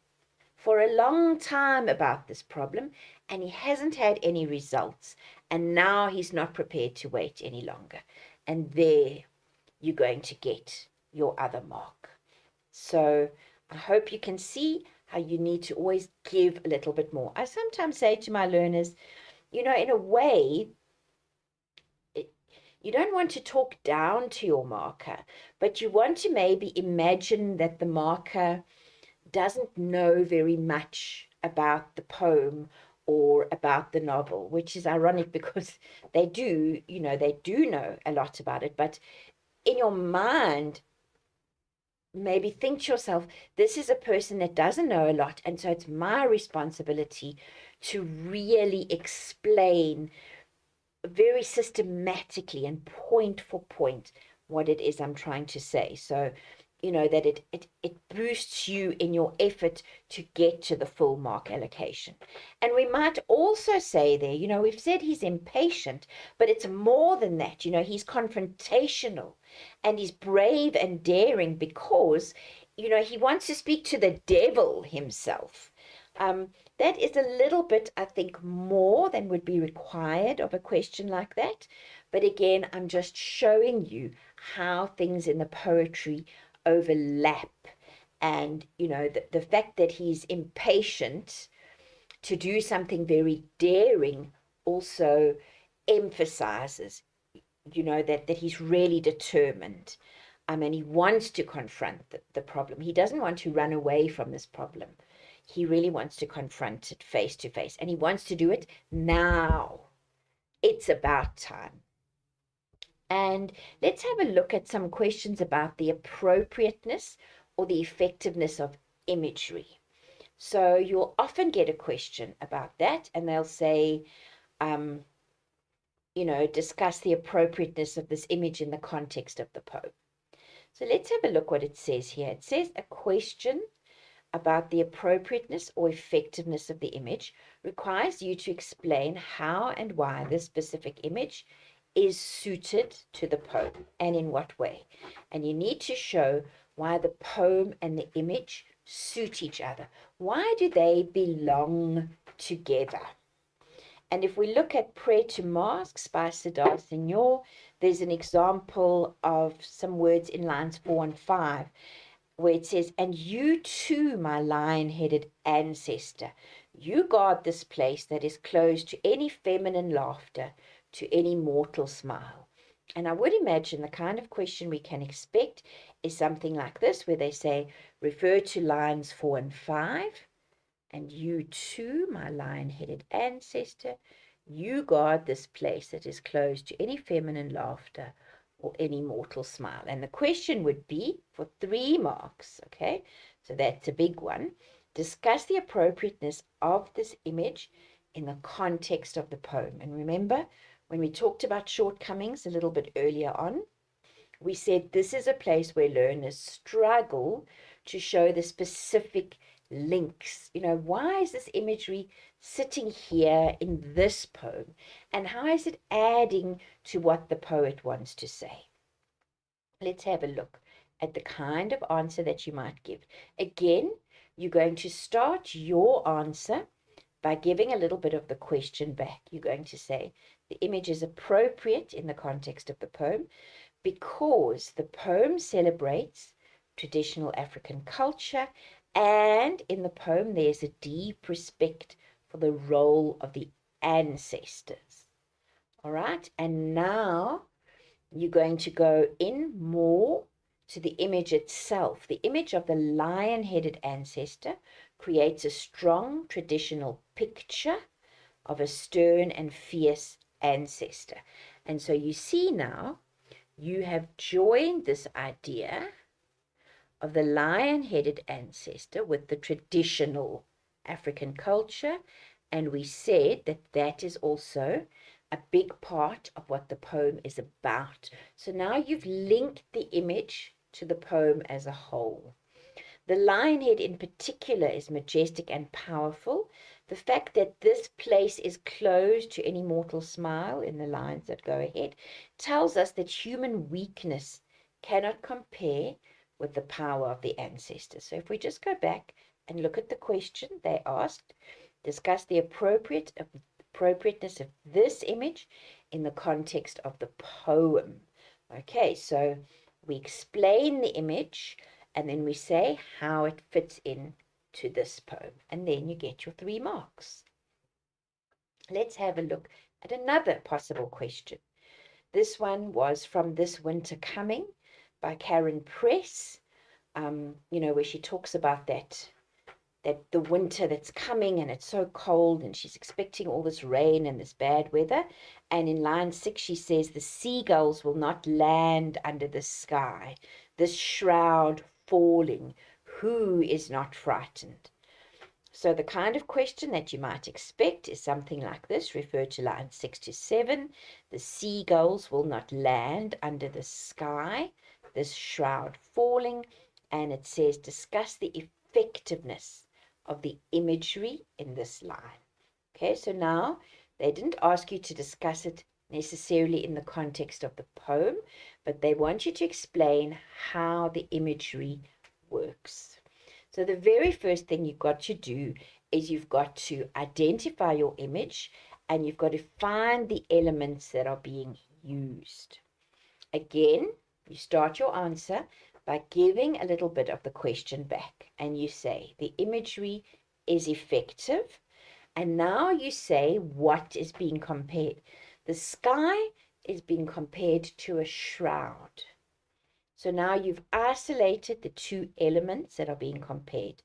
for a long time about this problem, and he hasn't had any results, and now he's not prepared to wait any longer. And there you're going to get your other mark. So I hope you can see how you need to always give a little bit more. I sometimes say to my learners, in a way, you don't want to talk down to your marker, but you want to maybe imagine that the marker doesn't know very much about the poem or about the novel, which is ironic because they do know a lot about it. But in your mind, maybe think to yourself, this is a person that doesn't know a lot, and so it's my responsibility to really explain very systematically and point for point what it is I'm trying to say. So that it boosts you in your effort to get to the full mark allocation. And we might also say there, we've said he's impatient, but it's more than that. He's confrontational and he's brave and daring because, he wants to speak to the devil himself. That is a little bit, I think, more than would be required of a question like that. But again, I'm just showing you how things in the poetry overlap. And, the fact that he's impatient to do something very daring also emphasizes, that he's really determined. And he wants to confront the problem. He doesn't want to run away from this problem. He really wants to confront it face to face. And he wants to do it now. It's about time. And let's have a look at some questions about the appropriateness or the effectiveness of imagery. So you'll often get a question about that, and they'll say, discuss the appropriateness of this image in the context of the poem. So let's have a look what it says here. It says a question about the appropriateness or effectiveness of the image requires you to explain how and why this specific image is suited to the poem and in what way. And you need to show why the poem and the image suit each other. Why do they belong together? And if we look at Prayer to Masks by Siddharth Senior, there's an example of some words in lines 4 and 5 where it says, and you too, my lion-headed ancestor, you guard this place that is closed to any feminine laughter, to any mortal smile. And I would imagine the kind of question we can expect is something like this, where they say, refer to lines 4 and 5, and you too, my lion-headed ancestor, you guard this place that is closed to any feminine laughter or any mortal smile. And the question would be for 3 marks, okay? So that's a big one. Discuss the appropriateness of this image in the context of the poem. And remember, when we talked about shortcomings a little bit earlier on, we said this is a place where learners struggle to show the specific links. Why is this imagery sitting here in this poem? And how is it adding to what the poet wants to say? Let's have a look at the kind of answer that you might give. Again, you're going to start your answer by giving a little bit of the question back. You're going to say, the image is appropriate in the context of the poem because the poem celebrates traditional African culture, and in the poem there's a deep respect for the role of the ancestors. All right, and now you're going to go in more to the image itself. The image of the lion-headed ancestor creates a strong traditional picture of a stern and fierce ancestor. And so you see now, you have joined this idea of the lion-headed ancestor with the traditional African culture, and we said that that is also a big part of what the poem is about. So now you've linked the image to the poem as a whole. The lion head in particular is majestic and powerful. The fact that this place is closed to any mortal smile in the lines that go ahead tells us that human weakness cannot compare with the power of the ancestors. So if we just go back and look at the question they asked, discuss the appropriateness of this image in the context of the poem. Okay, so we explain the image and then we say how it fits in to this poem, and then you get your 3 marks. Let's have a look at another possible question. This one was from This Winter Coming by Karen Press, where she talks about that the winter that's coming and it's so cold and she's expecting all this rain and this bad weather. And in line 6 she says, the seagulls will not land under the sky, this shroud falling, who is not frightened? So the kind of question that you might expect is something like this. Refer to lines 6 to 7. The seagulls will not land under the sky, this shroud falling, and it says, discuss the effectiveness of the imagery in this line. Okay, so now they didn't ask you to discuss it necessarily in the context of the poem, but they want you to explain how the imagery works. So the very first thing you've got to do is you've got to identify your image, and you've got to find the elements that are being used. Again, you start your answer by giving a little bit of the question back, and you say the imagery is effective, and now you say what is being compared. The sky is being compared to a shroud. So now you've isolated the two elements that are being compared.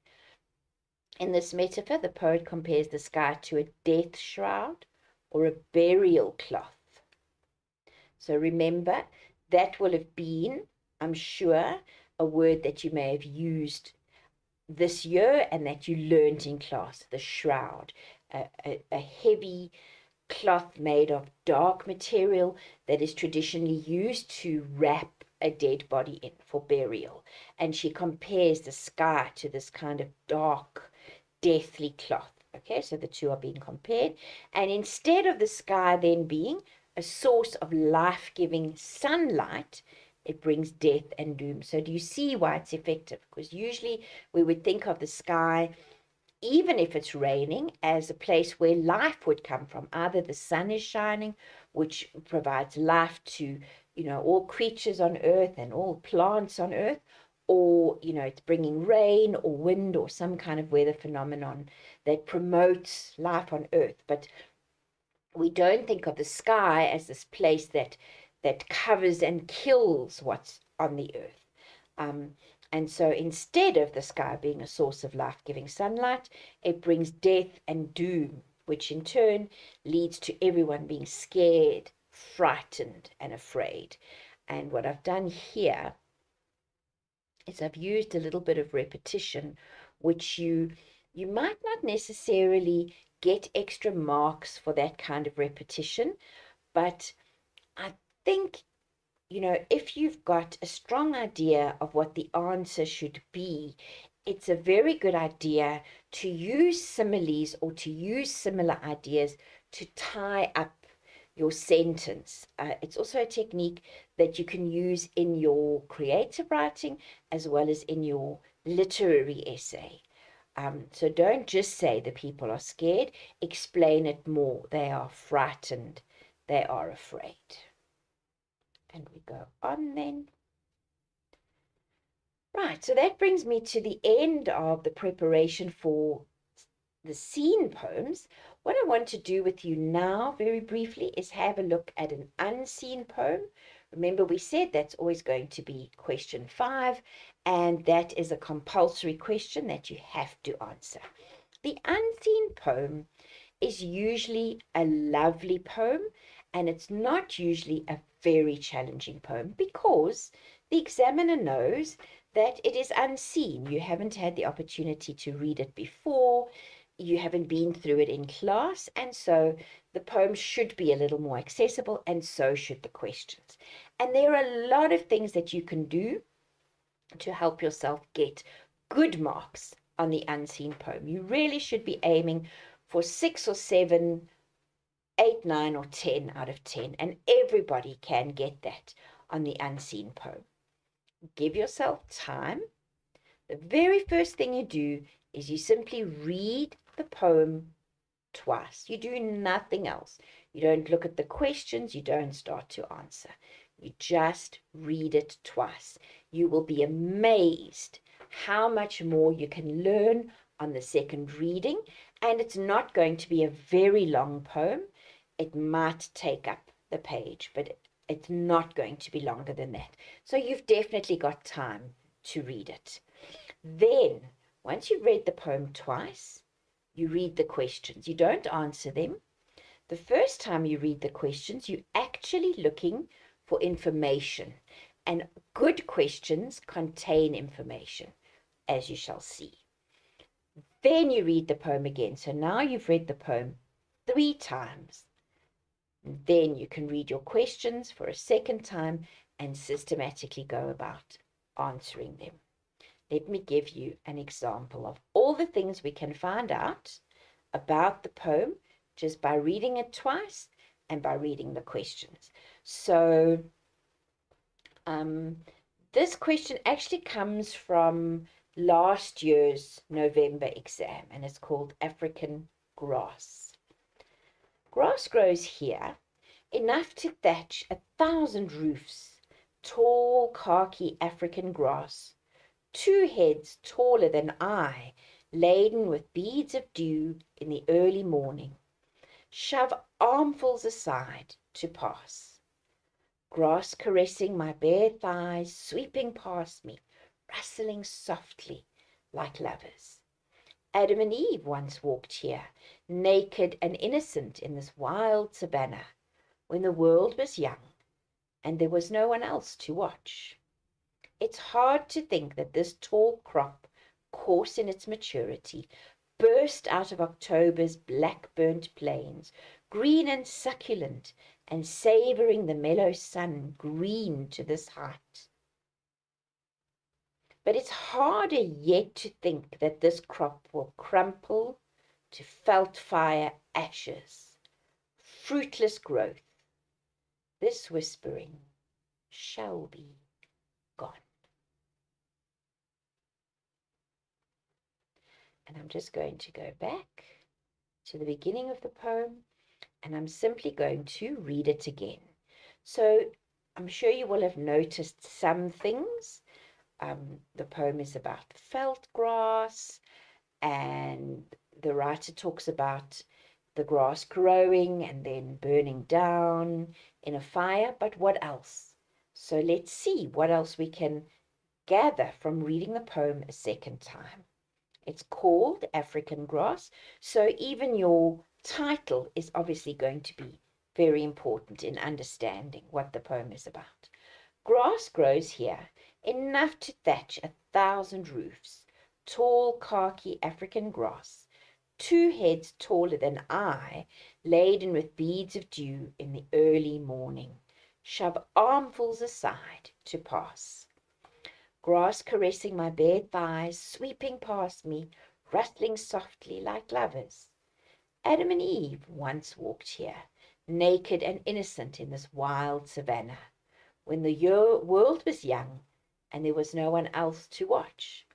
In this metaphor, the poet compares the sky to a death shroud or a burial cloth. So remember, that will have been, I'm sure, a word that you may have used this year and that you learned in class, the shroud, a heavy cloth made of dark material that is traditionally used to wrap a dead body in for burial. And she compares the sky to this kind of dark, deathly cloth. Okay, so the two are being compared. And instead of the sky then being a source of life-giving sunlight, it brings death and doom. So do you see why it's effective? Because usually we would think of the sky, even if it's raining, as a place where life would come from. Either the sun is shining, which provides life to, all creatures on earth and all plants on earth, or, it's bringing rain or wind or some kind of weather phenomenon that promotes life on earth. But we don't think of the sky as this place that covers and kills what's on the earth. And so instead of the sky being a source of life-giving sunlight, it brings death and doom, which in turn leads to everyone being scared, frightened, and afraid. And what I've done here is I've used a little bit of repetition, which you might not necessarily get extra marks for that kind of repetition, but I think, if you've got a strong idea of what the answer should be, it's a very good idea to use similes or to use similar ideas to tie up your sentence. It's also a technique that you can use in your creative writing as well as in your literary essay. So don't just say the people are scared, explain it more. They are frightened, they are afraid. And we go on then. Right, so that brings me to the end of the preparation for the scene poems. What I want to do with you now, very briefly, is have a look at an unseen poem. Remember, we said that's always going to be question 5, and that is a compulsory question that you have to answer. The unseen poem is usually a lovely poem, and it's not usually a very challenging poem because the examiner knows that it is unseen. You haven't had the opportunity to read it before, you haven't been through it in class, and so the poem should be a little more accessible, and so should the questions. And there are a lot of things that you can do to help yourself get good marks on the unseen poem. You really should be aiming for 6 or 7, 8, 9, or 10 out of 10, and everybody can get that on the unseen poem. Give yourself time. The very first thing you do is you simply read the poem twice. You do nothing else. You don't look at the questions. You don't start to answer. You just read it twice. You will be amazed how much more you can learn on the second reading, and it's not going to be a very long poem. It might take up the page, but it's not going to be longer than that. So you've definitely got time to read it. Then, once you've read the poem twice, you read the questions. You don't answer them. The first time you read the questions, you're actually looking for information. And good questions contain information, as you shall see. Then you read the poem again. So now you've read the poem 3 times. Then you can read your questions for a second time, and systematically go about answering them. Let me give you an example of all the things we can find out about the poem just by reading it twice and by reading the questions. So this question actually comes from last year's November exam, and it's called African Grass. Grass grows here, enough to thatch 1,000 roofs, tall khaki African grass, 2 heads taller than I, laden with beads of dew in the early morning. Shove armfuls aside to pass. Grass caressing my bare thighs, sweeping past me, rustling softly like lovers. Adam and Eve once walked here, naked and innocent in this wild savannah, when the world was young and there was no one else to watch. It's hard to think that this tall crop, coarse in its maturity, burst out of October's black-burnt plains, green and succulent, and savouring the mellow sun, green to this height. But it's harder yet to think that this crop will crumple to felt-fire ashes, fruitless growth. This whispering shall be gone. And I'm just going to go back to the beginning of the poem, and I'm simply going to read it again. So I'm sure you will have noticed some things. The poem is about veld grass, and the writer talks about the grass growing and then burning down in a fire. But what else? So let's see what else we can gather from reading the poem a second time. It's called African Grass, so even your title is obviously going to be very important in understanding what the poem is about. Grass grows here, enough to thatch 1,000 roofs, tall khaki African grass, 2 heads taller than I, laden with beads of dew in the early morning. Shove armfuls aside to pass. Grass caressing my bare thighs, sweeping past me, rustling softly like lovers. Adam and Eve once walked here, naked and innocent in this wild savannah, when the world was young and there was no one else to watch.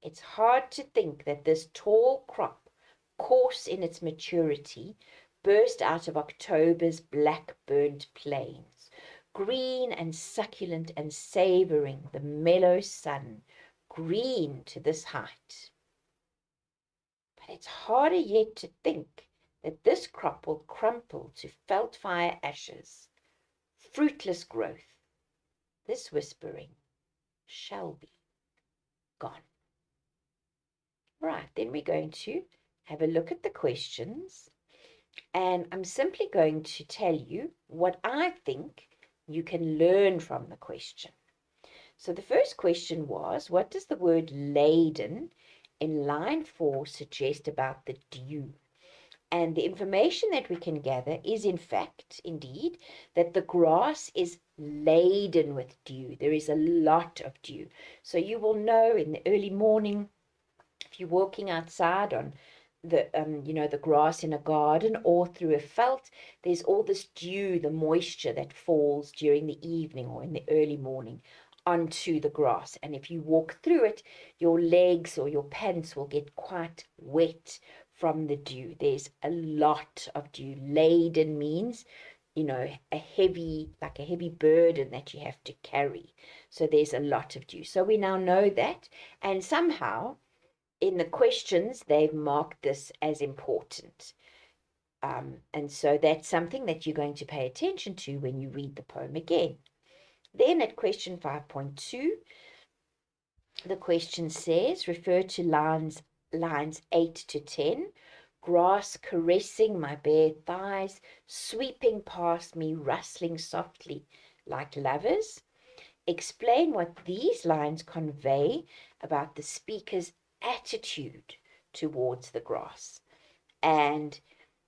It's hard to think that this tall crop, coarse in its maturity, burst out of October's black-burnt plains, green and succulent and savouring the mellow sun, green to this height. But it's harder yet to think that this crop will crumple to felt-fire ashes, fruitless growth. This whispering shall be gone. Right, then we're going to have a look at the questions, and I'm simply going to tell you what I think you can learn from the question. So the first question was, what does the word laden in line 4 suggest about the dew? And the information that we can gather is in fact, indeed, that the grass is laden with dew. There is a lot of dew. So you will know in the early morning, if you're walking outside on the grass in a garden or through a veld, there's all this dew, the moisture that falls during the evening or in the early morning onto the grass. And if you walk through it, your legs or your pants will get quite wet from the dew. There's a lot of dew. Laden means, a heavy burden that you have to carry. So there's a lot of dew. So we now know that, and somehow in the questions, they've marked this as important. And so that's something that you're going to pay attention to when you read the poem again. Then at question 5.2, the question says, refer to lines 8 to 10. Grass caressing my bare thighs, sweeping past me, rustling softly like lovers. Explain what these lines convey about the speaker's attitude towards the grass. And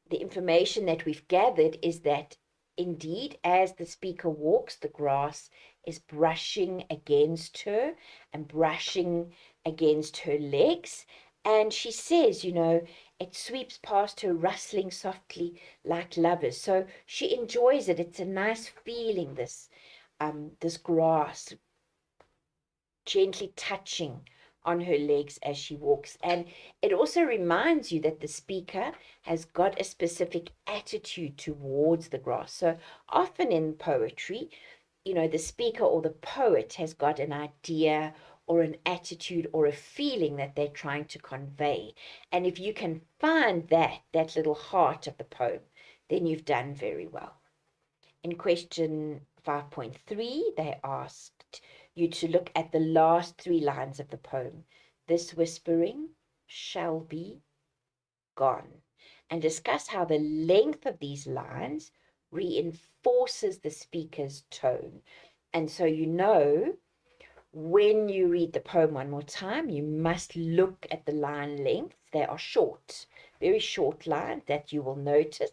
the information that we've gathered is that indeed, as the speaker walks, the grass is brushing against her and brushing against her legs. And she says, it sweeps past her rustling softly like lovers. So she enjoys it. It's a nice feeling, this grass gently touching on her legs as she walks. And it also reminds you that the speaker has got a specific attitude towards the grass. So often in poetry, the speaker or the poet has got an idea or an attitude or a feeling that they're trying to convey. And if you can find that little heart of the poem, then you've done very well. In question 5.3, they asked you to look at the last 3 lines of the poem. This whispering shall be gone. And discuss how the length of these lines reinforces the speaker's tone. And so when you read the poem one more time, you must look at the line lengths. They are short, very short lines that you will notice.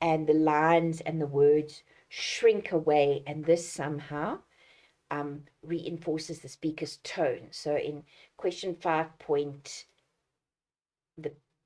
And the lines and the words shrink away, and this somehow reinforces the speaker's tone. So in question 5.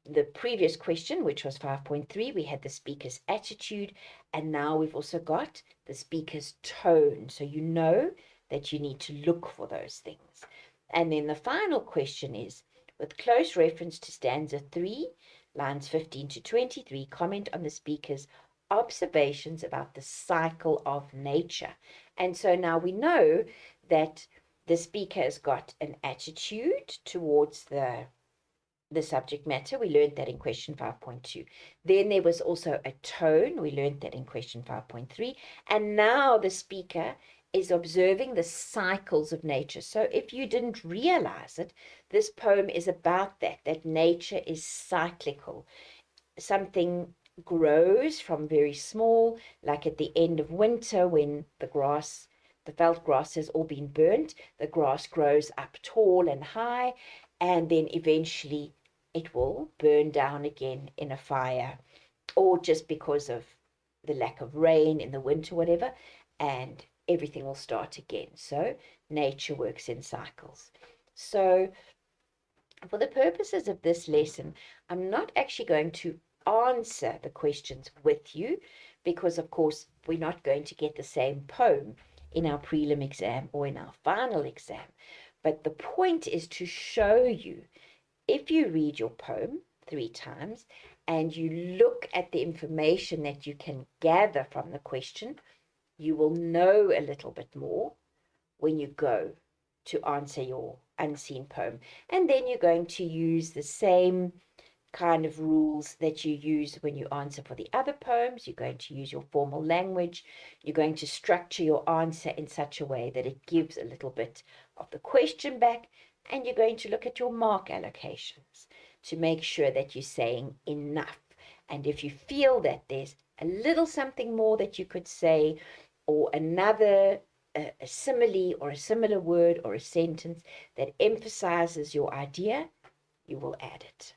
The previous question, which was 5.3, we had the speaker's attitude, and now we've also got the speaker's tone. So you know that you need to look for those things. And then the final question is, with close reference to stanza 3, lines 15 to 23, comment on the speaker's observations about the cycle of nature. And so now we know that the speaker has got an attitude towards the subject matter. We learned that in question 5.2. Then there was also a tone. We learned that in question 5.3. And now the speaker is observing the cycles of nature. So if you didn't realize it, this poem is about that nature is cyclical. Something grows from very small, like at the end of winter when the veld grass has all been burnt, the grass grows up tall and high, and then eventually it will burn down again in a fire, or just because of the lack of rain in the winter, whatever, and everything will start again. So nature works in cycles. So for the purposes of this lesson, I'm not actually going to answer the questions with you, because of course we're not going to get the same poem in our prelim exam or in our final exam. But the point is to show you, if you read your poem 3 times and you look at the information that you can gather from the question, you will know a little bit more when you go to answer your unseen poem. And then you're going to use the same kind of rules that you use when you answer for the other poems. You're going to use your formal language. You're going to structure your answer in such a way that it gives a little bit of the question back, and you're going to look at your mark allocations to make sure that you're saying enough. And if you feel that there's a little something more that you could say, or another a simile or a similar word or a sentence that emphasizes your idea, you will add it.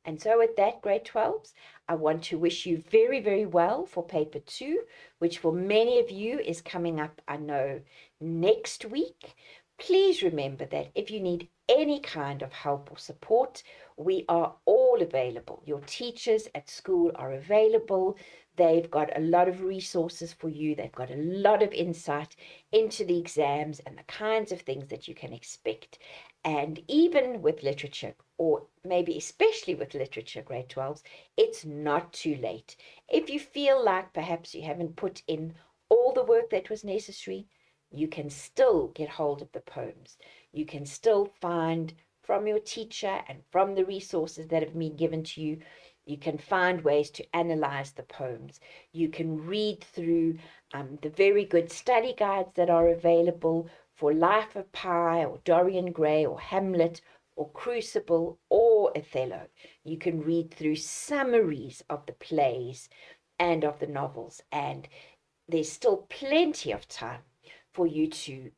And so with that, grade 12s, I want to wish you very, very well for paper 2, which for many of you is coming up, I know, next week. Please remember that if you need any kind of help or support, we are all available. Your teachers at school are available. They've got a lot of resources for you. They've got a lot of insight into the exams and the kinds of things that you can expect. And even with literature, or maybe especially with literature, grade 12s, it's not too late. If you feel like perhaps you haven't put in all the work that was necessary, you can still get hold of the poems. You can still find from your teacher and from the resources that have been given to you, you can find ways to analyze the poems. You can read through the very good study guides that are available for Life of Pi or Dorian Gray or Hamlet or Crucible or Othello. You can read through summaries of the plays and of the novels, and there's still plenty of time for you to,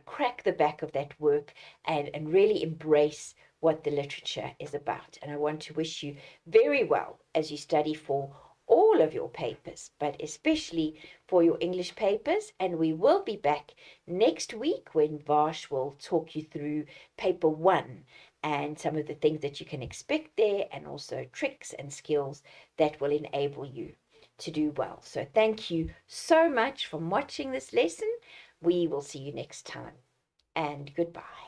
crack the back of that work and really embrace what the literature is about. And I want to wish you very well as you study for all of your papers, but especially for your English papers. And we will be back next week when Vash will talk you through paper 1 and some of the things that you can expect there, and also tricks and skills that will enable you to do well. So thank you so much for watching this lesson. We will see you next time, and goodbye.